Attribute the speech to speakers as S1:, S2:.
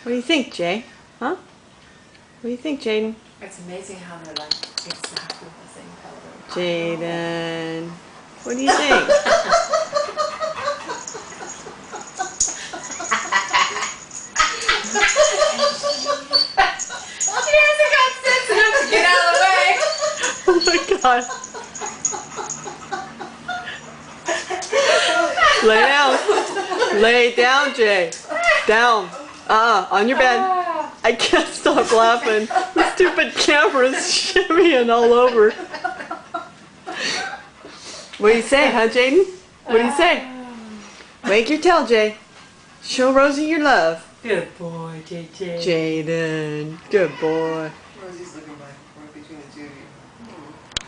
S1: What do you think, Jay? Huh? What do you think, Jaden?
S2: It's amazing how they're like exactly the same color.
S1: Jaden, what do you think?
S2: She hasn't got sense enough to get out of the way.
S1: Oh my God. Lay down. Lay down, Jay. Down. On your bed. I can't stop laughing. The stupid camera's shimmying all over. What do you say, huh, Jaden? What do you say? Wag your tail, Jay. Show Rosie your love.
S2: Good boy, JJ.
S1: Jaden. Good boy.
S3: Rosie's looking back.